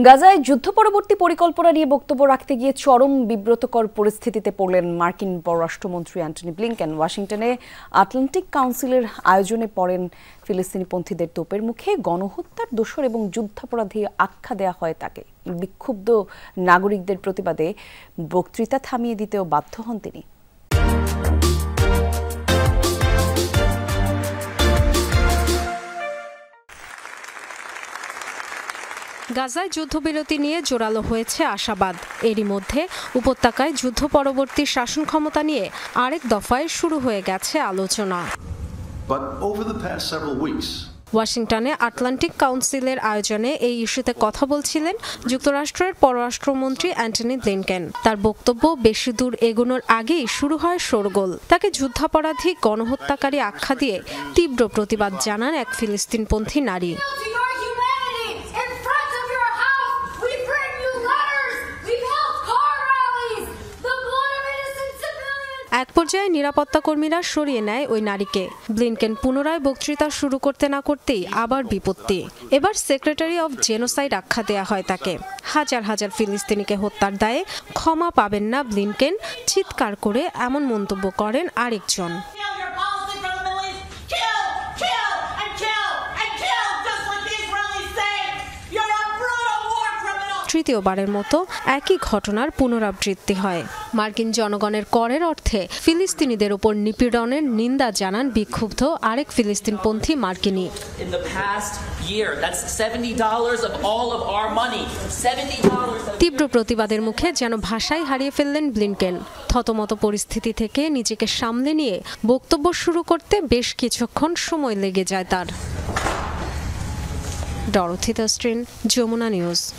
গাজায় যুদ্ধ-পরবর্তী পরিকল্পনা নিয়ে বক্তব্য রাখতে গিয়ে চরম বিব্রতকর পরিস্থিতিতে পড়লেন মার্কিন পররাষ্ট্রমন্ত্রী অ্যান্টনি ব্লিংকেন। ওয়াশিংটনে আটলান্টিক কাউন্সিলের আয়োজনে পড়েন ফিলিস্তিনিপন্থীদের তোপের মুখে গণহত্যার দোষর এবং যুদ্ধাপরাধী আখ্যা দেয়া হয় তাকে। বিক্ষুব্ধ নাগরিকদের প্রতিবাদে বক্তৃতা থামিয়ে দিতেও বাধ্য হন তিনি। গাজায় যুদ্ধবিরতি নিয়ে জোরালো হয়েছে আশাবাদ। এরই মধ্যে উপত্যকায় যুদ্ধ পরবর্তী শাসন ক্ষমতা নিয়ে আরেক দফায় শুরু হয়ে গেছে আলোচনা। ওয়াশিংটনে আটলান্টিক কাউন্সিলের আয়োজনে এই ইস্যুতে কথা বলছিলেন যুক্তরাষ্ট্রের পররাষ্ট্রমন্ত্রী অ্যান্টনি ব্লিংকেন। তার বক্তব্য বেশি দূর এগোনোর আগেই শুরু হয় শোরগোল। তাকে যুদ্ধাপরাধী গণহত্যাকারী আখ্যা দিয়ে তীব্র প্রতিবাদ জানান এক ফিলিস্তিনপন্থী নারী। এক পর্যায়ে নিরাপত্তা কর্মীরা সরিয়ে নেয় ওই নারীকে। ব্লিংকেন পুনরায় বক্তৃতা শুরু করতে না করতেই আবার বিপত্তি। এবার সেক্রেটারি অফ জেনোসাইড আখ্যা দেয়া হয় তাকে। হাজার হাজার ফিলিস্তিনিকে হত্যার দায়ে ক্ষমা পাবেন না ব্লিংকেন, চিৎকার করে এমন মন্তব্য করেন আরেকজন। তৃতীয়বারের মতো একই ঘটনার পুনরাবৃত্তি হয়। মার্কিন জনগণের করের অর্থে ফিলিস্তিনিদের উপর নিপীড়নের নিন্দা জানান বিক্ষুব্ধ আরেক ফিলিস্তিনপন্থী মার্কিনী। তীব্র প্রতিবাদের মুখে যেন ভাষাই হারিয়ে ফেললেন ব্লিংকেন। থতমত পরিস্থিতি থেকে নিজেকে সামলে নিয়ে বক্তব্য শুরু করতে বেশ কিছুক্ষণ সময় লেগে যায় তার। ডরথি তাস্ট্রিন, যমুনা নিউজ।